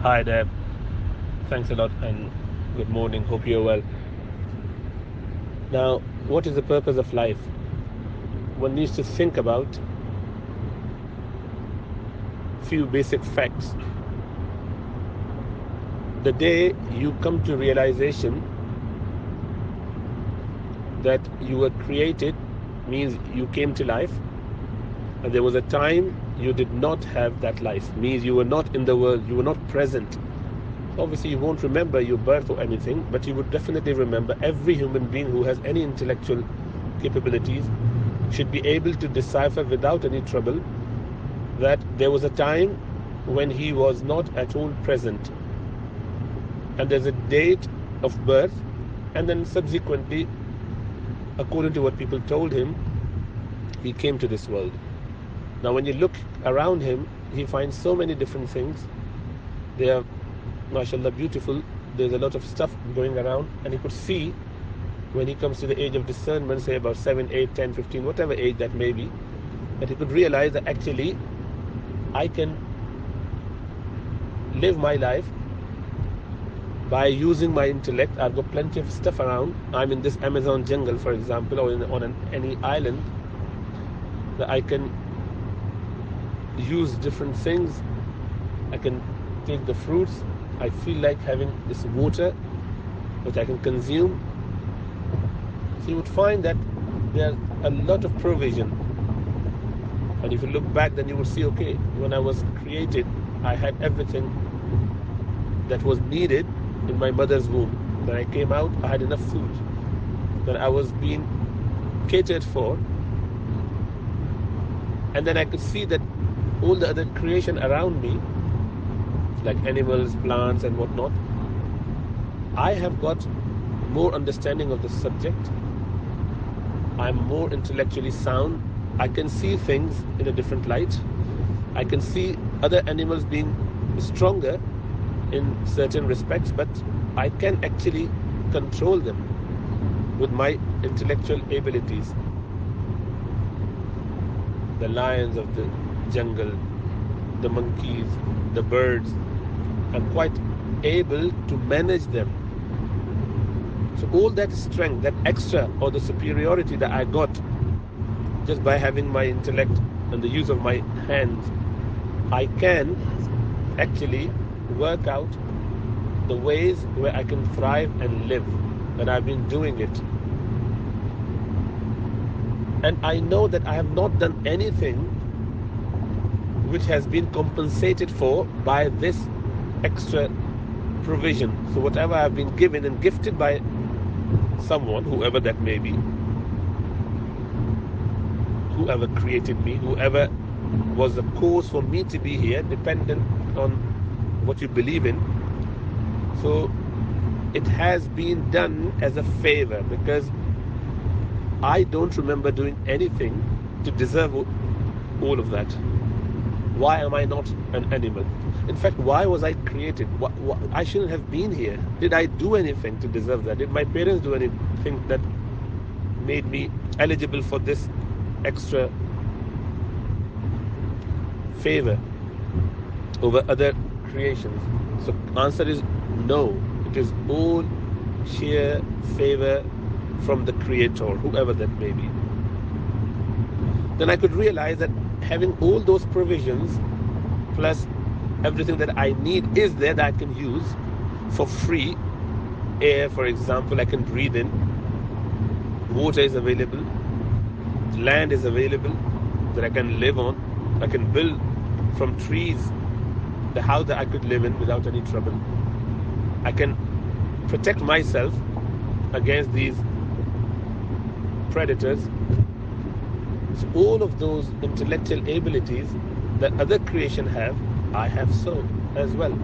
Hi there. Thanks a lot and good morning. Hope you're well. Now, what is the purpose of life? One needs to think about few basic facts. The day you come to realization that you were created means you came to life, and there was a time you did not have that life, means you were not in the world, you were not present. Obviously, you won't remember your birth or anything, but you would definitely remember. Every human being who has any intellectual capabilities should be able to decipher without any trouble that there was a time when he was not at all present. And there's a date of birth, and then subsequently, according to what people told him, he came to this world. Now, when you look around him, he finds so many different things. They are, mashallah, beautiful. There's a lot of stuff going around, and he could see when he comes to the age of discernment, say about 7, 8, 10, 15, whatever age that may be, that he could realize that actually I can live my life by using my intellect. I've got plenty of stuff around. I'm in this Amazon jungle, for example, or on any island, that I can use different things. I can take the fruits. I feel like having this water which I can consume. So you would find that there's a lot of provision. And if you look back, then you will see, okay, when I was created, I had everything that was needed in my mother's womb. When I came out, I had enough food. That I was being catered for. And then I could see that all the other creation around me, like animals, plants, and whatnot, I have got more understanding of the subject. I'm more intellectually sound. I can see things in a different light. I can see other animals being stronger in certain respects, but I can actually control them with my intellectual abilities. The lions of the jungle, the monkeys, the birds, I'm quite able to manage them. So all that strength, that extra or the superiority that I got just by having my intellect and the use of my hands, I can actually work out the ways where I can thrive and live. And I've been doing it. And I know that I have not done anything which has been compensated for by this extra provision. So whatever I've been given and gifted by someone, whoever that may be, whoever created me, whoever was the cause for me to be here, dependent on what you believe in. So it has been done as a favor, because I don't remember doing anything to deserve all of that. Why am I not an animal? In fact, why was I created? I shouldn't have been here. Did I do anything to deserve that? Did my parents do anything that made me eligible for this extra favor over other creations? So answer is no. It is all sheer favor from the Creator, whoever that may be. Then I could realize that having all those provisions plus everything that I need is there that I can use for free. Air, for example, I can breathe in. Water is available. Land is available that I can live on. I can build from trees the house that I could live in without any trouble. I can protect myself against these predators. So all of those intellectual abilities that other creation have, I have so as well.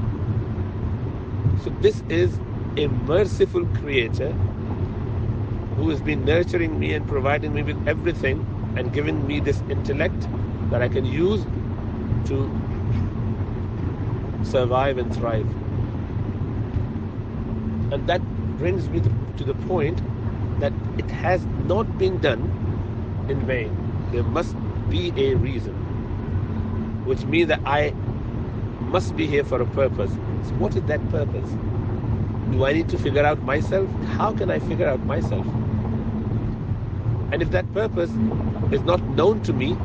So this is a merciful creator who has been nurturing me and providing me with everything and giving me this intellect that I can use to survive and thrive. And that brings me to the point that it has not been done in vain. There must be a reason, which means that I must be here for a purpose. So what is that purpose? Do I need to figure out myself? How can I figure out myself? And if that purpose is not known to me,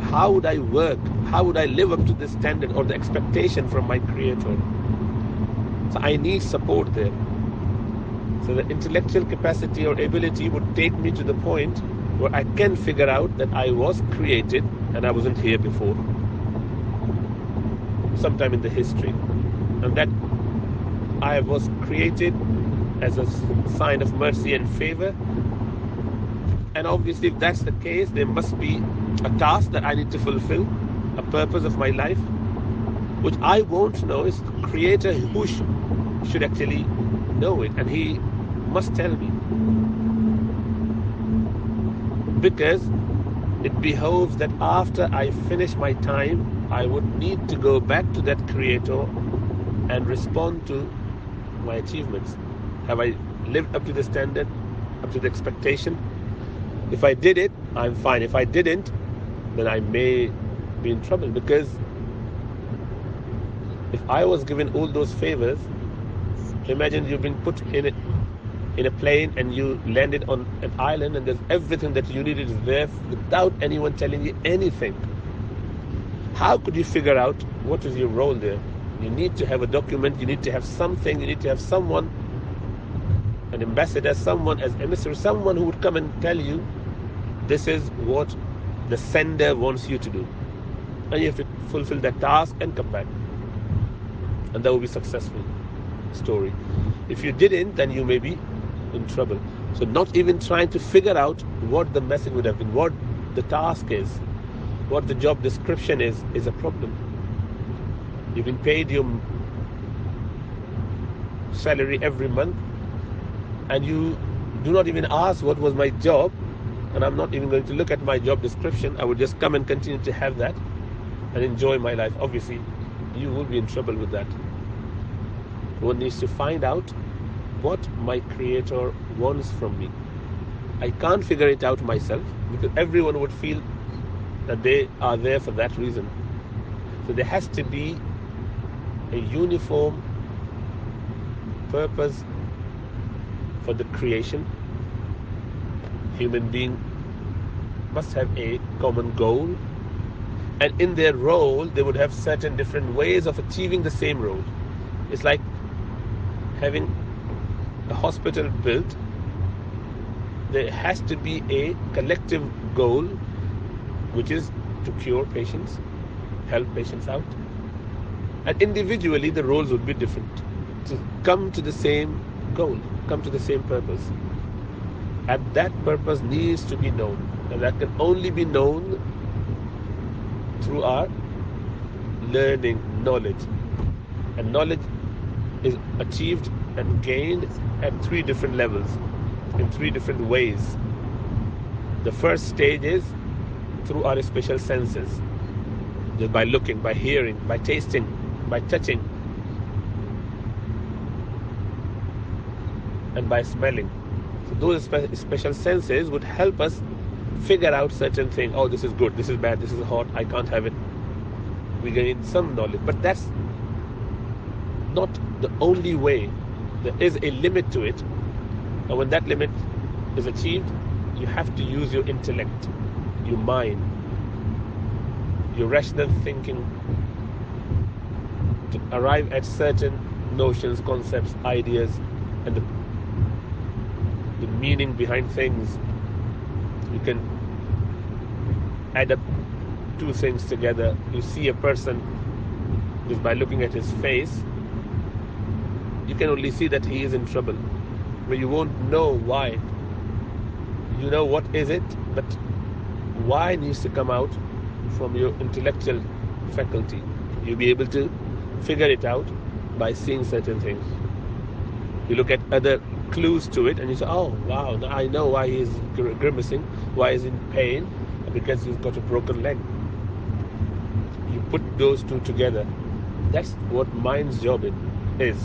how would I work? How would I live up to the standard or the expectation from my Creator? So I need support there. So the intellectual capacity or ability would take me to the point where I can figure out that I was created and I wasn't here before, sometime in the history, and that I was created as a sign of mercy and favor. And obviously, if that's the case, there must be a task that I need to fulfill, a purpose of my life, which I won't know. Is the Creator who should actually know it, and He must tell me, because it behoves that after I finish my time, I would need to go back to that Creator and respond to my achievements. Have I lived up to the standard, up to the expectation? If I did it, I'm fine. If I didn't, then I may be in trouble, because if I was given all those favors, imagine you've been put in a plane and you landed on an island and there's everything that you needed is there without anyone telling you anything. How could you figure out what is your role there? You need to have a document, you need to have something, you need to have someone, an ambassador, someone as emissary, someone who would come and tell you, this is what the sender wants you to do. And you have to fulfill that task and come back. And that will be a successful story. If you didn't, then you may be in trouble. So not even trying to figure out what the message would have been, what the task is, what the job description is a problem. You've been paid your salary every month, and you do not even ask what was my job, and I'm not even going to look at my job description. I would just come and continue to have that and enjoy my life. Obviously, you will be in trouble with that. One needs to find out what my Creator wants from me. I can't figure it out myself, because everyone would feel that they are there for that reason. So there has to be a uniform purpose for the creation. Human being must have a common goal, and in their role they would have certain different ways of achieving the same role. It's like having a hospital built. There has to be a collective goal, which is to cure patients, help patients out, and individually the roles would be different to come to the same goal, come to the same purpose. And that purpose needs to be known, and that can only be known through our learning, knowledge. And knowledge is achieved and gained at 3 different levels, in 3 different ways. The first stage is through our special senses, just by looking, by hearing, by tasting, by touching, and by smelling. So those special senses would help us figure out certain things. Oh, this is good, this is bad, this is hot, I can't have it. We gain some knowledge, but that's not the only way. There is a limit to it, and when that limit is achieved, you have to use your intellect, your mind, your rational thinking to arrive at certain notions, concepts, ideas, and the meaning behind things. You can add up 2 things together. You see a person just by looking at his face, you can only see that he is in trouble, but you won't know why. You know what is it, but why needs to come out from your intellectual faculty. You'll be able to figure it out by seeing certain things. You look at other clues to it and you say, oh wow, now I know why he's grimacing, why he's in pain, because he's got a broken leg. You put those 2 together. That's what mind's job is.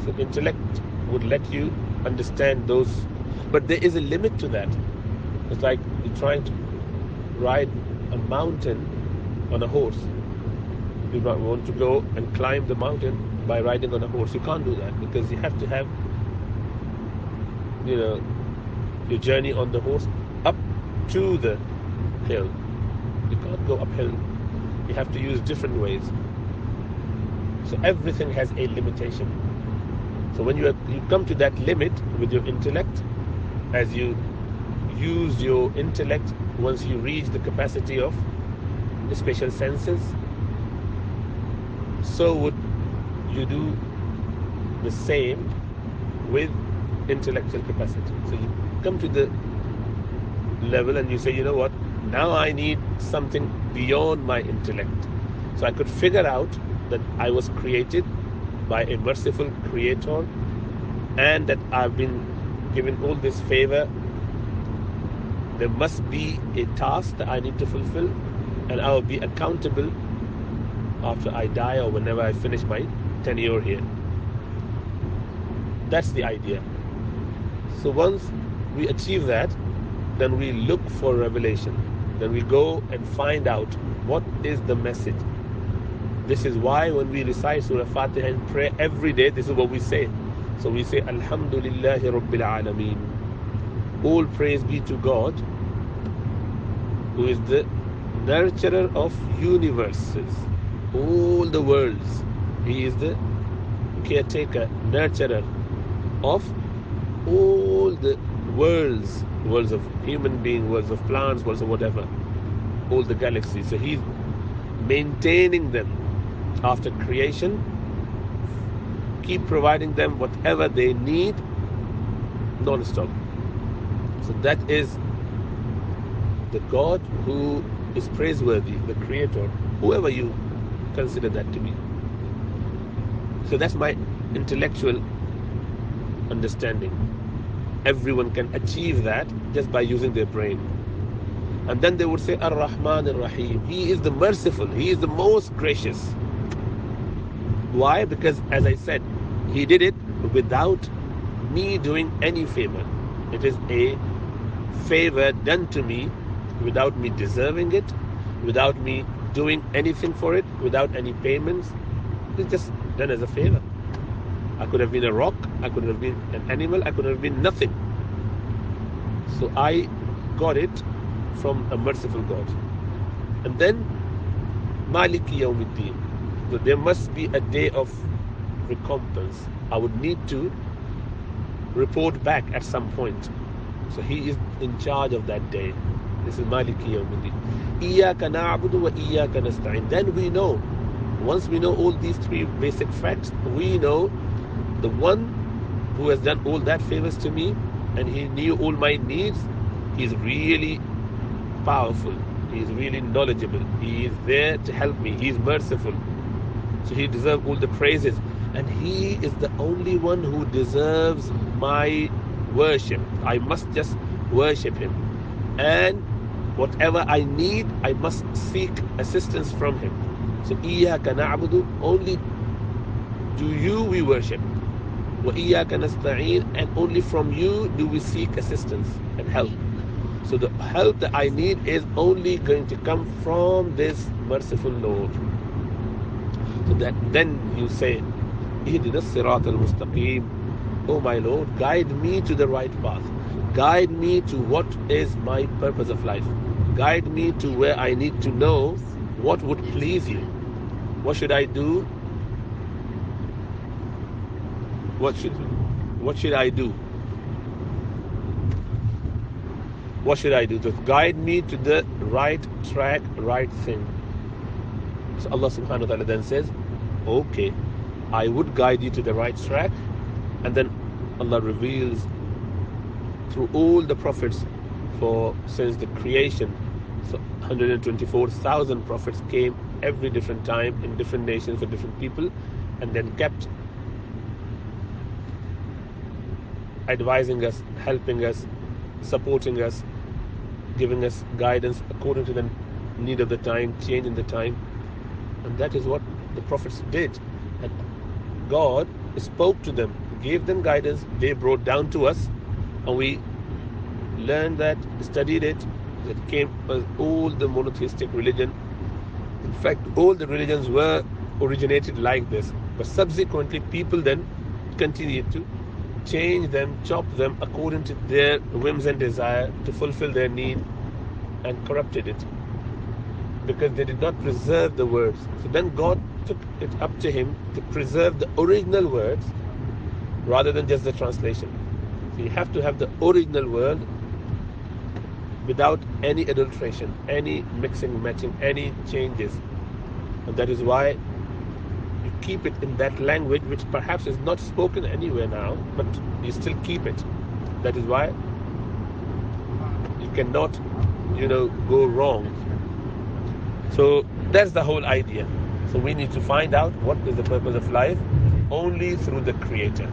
So intellect would let you understand those, but there is a limit to that. It's like you're trying to ride a mountain on a horse. You might want to go and climb the mountain by riding on a horse. You can't do that because you have to have, you know, your journey on the horse up to the hill. You can't go uphill. You have to use different ways. So everything has a limitation. So when you come to that limit with your intellect, as you use your intellect, once you reach the capacity of the special senses, so would you do the same with intellectual capacity. So you come to the level and you say, you know what, now I need something beyond my intellect. So I could figure out that I was created by a merciful creator and that I've been given all this favor. There must be a task that I need to fulfill, and I will be accountable after I die or whenever I finish my tenure here. That's the idea. So once we achieve that, then we look for revelation. Then we go and find out what is the message. This is why when we recite Surah Fatiha and pray every day, this is what we say. So we say, Alhamdulillahi Rabbil Alameen. All praise be to God, who is the nurturer of universes, all the worlds. He is the caretaker, nurturer of all the worlds, worlds of human beings, worlds of plants, worlds of whatever, all the galaxies. So he's maintaining them after creation, keep providing them whatever they need non-stop. So that is the God who is praiseworthy, the creator, whoever you consider that to be. So that's my intellectual understanding. Everyone can achieve that just by using their brain. And then they would say, Ar-Rahman Ar-Rahim. He is the merciful. He is the most gracious. Why? Because, as I said, He did it without me doing any favor. It is a favor done to me without me deserving it, without me doing anything for it, without any payments. It's just done as a favor. I could have been a rock, I could have been an animal, I could have been nothing. So I got it from a merciful God. And then Maliki Yawmiddin. So there must be a day of recompense. I would need to report back at some point. So He is in charge of that day. This is Maliki Yawmiddin. Iyaka na'budu wa iyaka nasta'in. Then we know, once we know all these three basic facts, we know the one who has done all that favors to me and He knew all my needs, He is really powerful. He is really knowledgeable. He is there to help me. He is merciful. So He deserves all the praises. And He is the only one who deserves my worship. I must just worship Him. And whatever I need, I must seek assistance from Him. So Iyaka na'budu, only to You we worship. Wa iyaka nasta'in, and only from You do we seek assistance and help. So the help that I need is only going to come from this merciful Lord. So that then you say, Ihdina as-sirat al-mustaqim. Oh my Lord, guide me to the right path. Guide me to what is my purpose of life. Guide me to where I need to know what would please You. What should I do? What should I do? What should I do? To guide me to the right track, right thing. So Allah subhanahu wa ta'ala then says, okay, I would guide you to the right track. And then Allah reveals through all the prophets since the creation. So 124,000 prophets came every different time in different nations for different people, and then kept advising us, helping us, supporting us, giving us guidance according to the need of the time, change in the time. And that is what the prophets did. And God spoke to them, gave them guidance, they brought down to us, and we learned that, studied it. It came as all the monotheistic religion fact, all the religions were originated like this, but subsequently people then continued to change them, chop them according to their whims and desire to fulfill their need, and corrupted it because they did not preserve the words. So then God took it up to him to preserve the original words rather than just the translation. So you have to have the original word without any adulteration, any mixing, matching, any changes. And that is why you keep it in that language which perhaps is not spoken anywhere now, but you still keep it. That is why you cannot, go wrong. So that's the whole idea. So we need to find out what is the purpose of life only through the Creator.